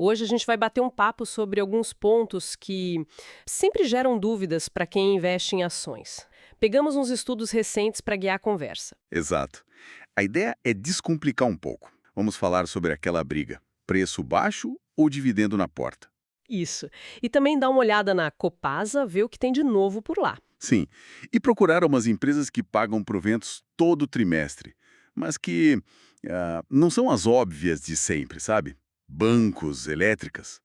Hoje a gente vai bater um papo sobre alguns pontos que sempre geram dúvidas para quem investe em ações. Pegamos uns estudos recentes para guiar a conversa. Exato. A ideia é descomplicar um pouco. Vamos falar sobre aquela briga. Preço baixo ou dividendo na porta? Isso. E também dar uma olhada na Copasa, ver o que tem de novo por lá. Sim. E procurar umas empresas que pagam proventos todo trimestre, mas que não são as óbvias de sempre, sabe? Bancos, elétricas.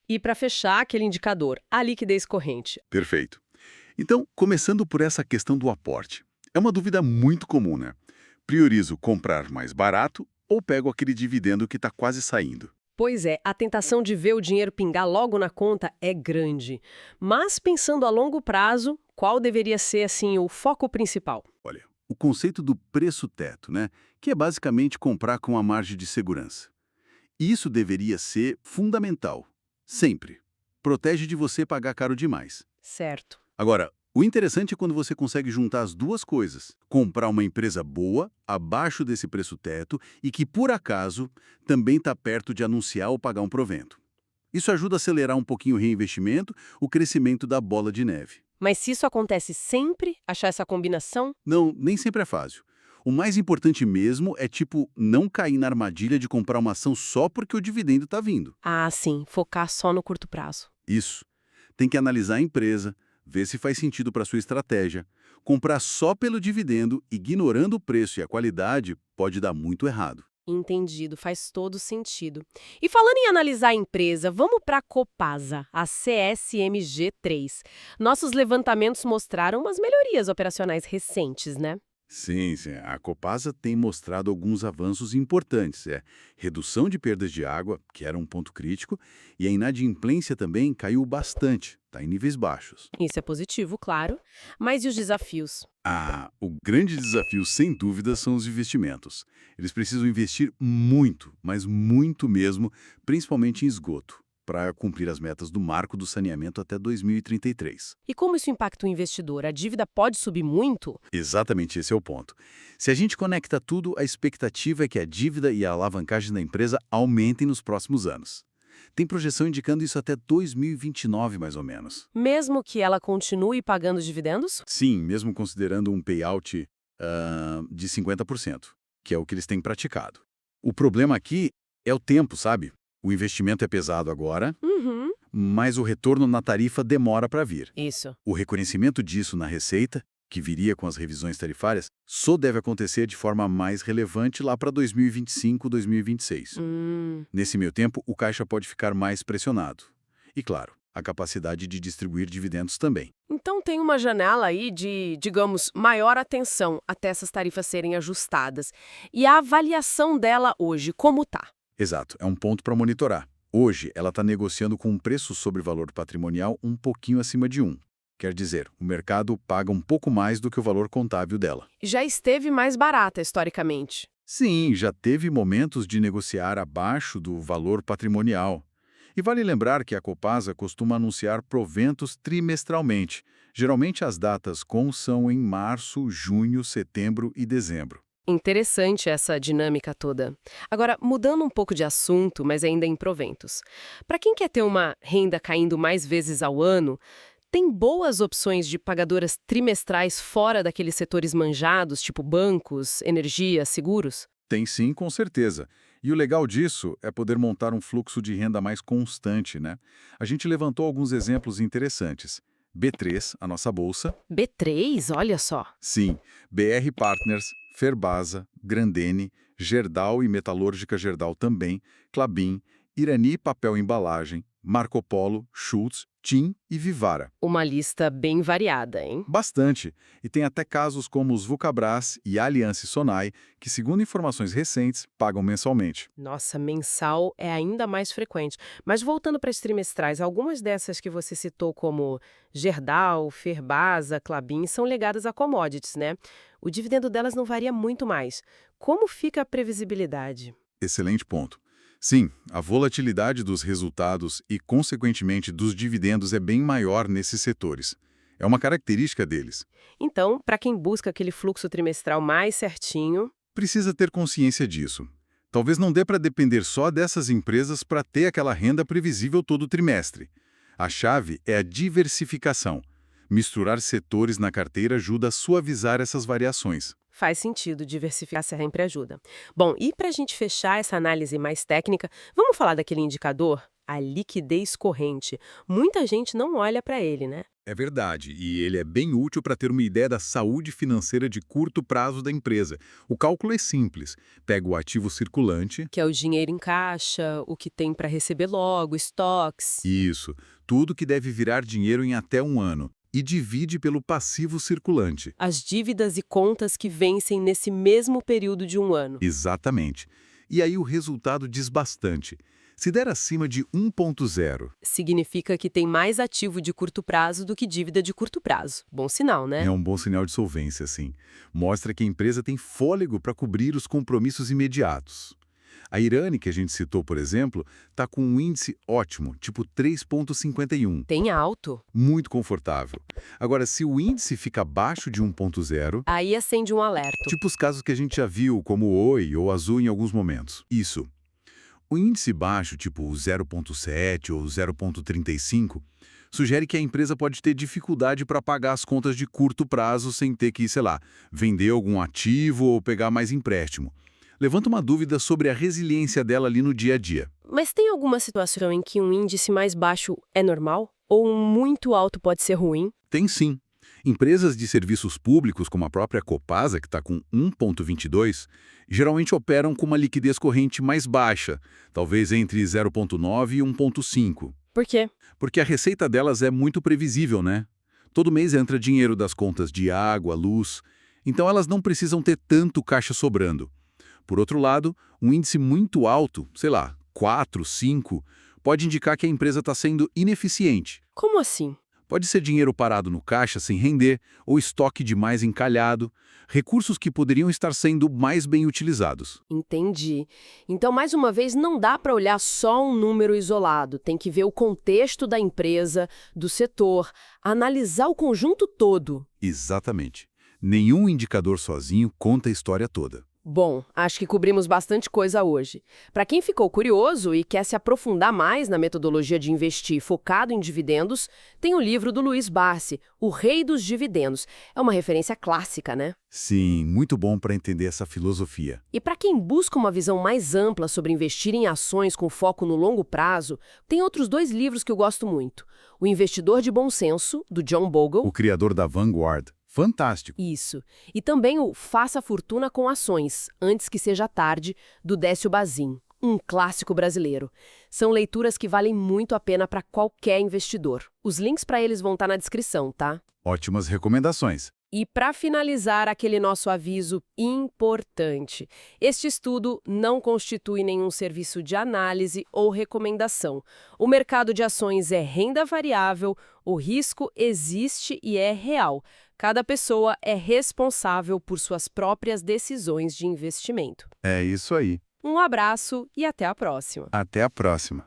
E para fechar, aquele indicador, a liquidez corrente. Perfeito. Então, começando por essa questão do aporte. É uma dúvida muito comum, né? Priorizo comprar mais barato ou pego aquele dividendo que está quase saindo? Pois é, a tentação de ver o dinheiro pingar logo na conta é grande. Mas pensando a longo prazo, qual deveria ser assim o foco principal? Olha, o conceito do preço teto, né? Que é basicamente comprar com a margem de segurança. Isso deveria ser fundamental. Sempre. Protege de você pagar caro demais. Certo. Agora, o interessante é quando você consegue juntar as duas coisas. Comprar uma empresa boa, abaixo desse preço teto, e que, por acaso, também está perto de anunciar ou pagar um provento. Isso ajuda a acelerar um pouquinho o reinvestimento, o crescimento da bola de neve. Mas se isso acontece sempre, achar essa combinação? Não, nem sempre é fácil. O mais importante mesmo é, tipo, não cair na armadilha de comprar uma ação só porque o dividendo está vindo. Ah, sim, focar só no curto prazo. Isso. Tem que analisar a empresa, ver se faz sentido para sua estratégia. Comprar só pelo dividendo, ignorando o preço e a qualidade, pode dar muito errado. Entendido, faz todo sentido. E falando em analisar a empresa, vamos para a Copasa, a CSMG3. Nossos levantamentos mostraram umas melhorias operacionais recentes, né? Sim, sim. A Copasa tem mostrado alguns avanços importantes. Redução de perdas de água, que era um ponto crítico, e a inadimplência também caiu bastante, está em níveis baixos. Isso é positivo, claro. Mas e os desafios? O grande desafio, sem dúvida, são os investimentos. Eles precisam investir muito, mas muito mesmo, principalmente em esgoto, para cumprir as metas do marco do saneamento até 2033. E como isso impacta o investidor? A dívida pode subir muito? Exatamente esse é o ponto. Se a gente conecta tudo, a expectativa é que a dívida e a alavancagem da empresa aumentem nos próximos anos. Tem projeção indicando isso até 2029, mais ou menos. Mesmo que ela continue pagando dividendos? Sim, mesmo considerando um payout de 50%, que é o que eles têm praticado. O problema aqui é o tempo, sabe? O investimento é pesado agora, Uhum. mas o retorno na tarifa demora para vir. Isso. O reconhecimento disso na receita, que viria com as revisões tarifárias, só deve acontecer de forma mais relevante lá para 2025, 2026. Nesse meio tempo, o caixa pode ficar mais pressionado. E, claro, a capacidade de distribuir dividendos também. Então tem uma janela aí de, digamos, maior atenção até essas tarifas serem ajustadas. E a avaliação dela hoje, como tá? Exato, é um ponto para monitorar. Hoje, ela está negociando com um preço sobre valor patrimonial um pouquinho acima de 1. Quer dizer, o mercado paga um pouco mais do que o valor contábil dela. Já esteve mais barata historicamente. Sim, já teve momentos de negociar abaixo do valor patrimonial. E vale lembrar que a Copasa costuma anunciar proventos trimestralmente. Geralmente as datas com são em março, junho, setembro e dezembro. Interessante essa dinâmica toda. Agora, mudando um pouco de assunto, mas ainda em proventos. Para quem quer ter uma renda caindo mais vezes ao ano, tem boas opções de pagadoras trimestrais fora daqueles setores manjados, tipo bancos, energia, seguros? Tem sim, com certeza. E o legal disso é poder montar um fluxo de renda mais constante, né? A gente levantou alguns exemplos interessantes. B3, a nossa bolsa. B3, olha só. Sim, BR Partners, Ferbasa, Grandene, Gerdau e Metalúrgica Gerdau também, Klabin, Irani Papel e Embalagem, Marco Polo, Schultz, TIM e Vivara. Uma lista bem variada, hein? Bastante. E tem até casos como os Vulcabras e Aliança e Sonai, que, segundo informações recentes, pagam mensalmente. Nossa, mensal é ainda mais frequente. Mas voltando para as trimestrais, algumas dessas que você citou como Gerdau, Ferbasa, Klabin, são ligadas a commodities, né? O dividendo delas não varia muito mais. Como fica a previsibilidade? Excelente ponto. Sim, a volatilidade dos resultados e, consequentemente, dos dividendos é bem maior nesses setores. É uma característica deles. Então, para quem busca aquele fluxo trimestral mais certinho, Precisa ter consciência disso. Talvez não dê para depender só dessas empresas para ter aquela renda previsível todo trimestre. A chave é a diversificação. Misturar setores na carteira ajuda a suavizar essas variações. Faz sentido, diversificar sempre ajuda. Bom, e para a gente fechar essa análise mais técnica, vamos falar daquele indicador? A liquidez corrente. Muita gente não olha para ele, né? É verdade, e ele é bem útil para ter uma ideia da saúde financeira de curto prazo da empresa. O cálculo é simples. Pega o ativo circulante, Que é o dinheiro em caixa, o que tem para receber logo, estoques. isso, tudo que deve virar dinheiro em até um ano, e divide pelo passivo circulante. As dívidas e contas que vencem nesse mesmo período de um ano. Exatamente. E aí o resultado diz bastante. Se der acima de 1,0, Significa que tem mais ativo de curto prazo do que dívida de curto prazo. Bom sinal, né? é um bom sinal de solvência, sim. Mostra que a empresa tem fôlego para cobrir os compromissos imediatos. A Irani, que a gente citou, por exemplo, está com um índice ótimo, tipo 3,51. Tem alto. Muito confortável. Agora, se o índice fica abaixo de 1,0, Aí acende um alerta. tipo os casos que a gente já viu, como o Oi ou Azul em alguns momentos. Isso. O índice baixo, tipo 0,7 ou 0,35, sugere que a empresa pode ter dificuldade para pagar as contas de curto prazo sem ter que, sei lá, vender algum ativo ou pegar mais empréstimo. Levanta uma dúvida sobre a resiliência dela ali no dia a dia. Mas tem alguma situação em que um índice mais baixo é normal? Ou um muito alto pode ser ruim? Tem sim. Empresas de serviços públicos, como a própria Copasa, que está com 1,22, geralmente operam com uma liquidez corrente mais baixa, talvez entre 0,9 e 1,5. Por quê? Porque a receita delas é muito previsível, né? Todo mês entra dinheiro das contas de água, luz, então elas não precisam ter tanto caixa sobrando. Por outro lado, um índice muito alto, sei lá, 4, 5, pode indicar que a empresa está sendo ineficiente. Como assim? Pode ser dinheiro parado no caixa sem render, ou estoque demais encalhado, recursos que poderiam estar sendo mais bem utilizados. Entendi. Então, mais uma vez, não dá para olhar só um número isolado. Tem que ver o contexto da empresa, do setor, analisar o conjunto todo. Exatamente. Nenhum indicador sozinho conta a história toda. Bom, acho que cobrimos bastante coisa hoje. Para quem ficou curioso e quer se aprofundar mais na metodologia de investir focado em dividendos, tem o livro do Luiz Barsi, O Rei dos Dividendos. É uma referência clássica, né? Sim, muito bom para entender essa filosofia. E para quem busca uma visão mais ampla sobre investir em ações com foco no longo prazo, tem outros 2 livros que eu gosto muito. O Investidor de Bom Senso, do John Bogle. O criador da Vanguard. Fantástico. Isso. E também o Faça Fortuna com Ações, Antes que Seja Tarde, do Décio Bazin, um clássico brasileiro. São leituras que valem muito a pena para qualquer investidor. Os links para eles vão estar na descrição, tá? Ótimas recomendações. E para finalizar, aquele nosso aviso importante. Este estudo não constitui nenhum serviço de análise ou recomendação. O mercado de ações é renda variável, o risco existe e é real. Cada pessoa é responsável por suas próprias decisões de investimento. É isso aí. Um abraço e até a próxima. Até a próxima.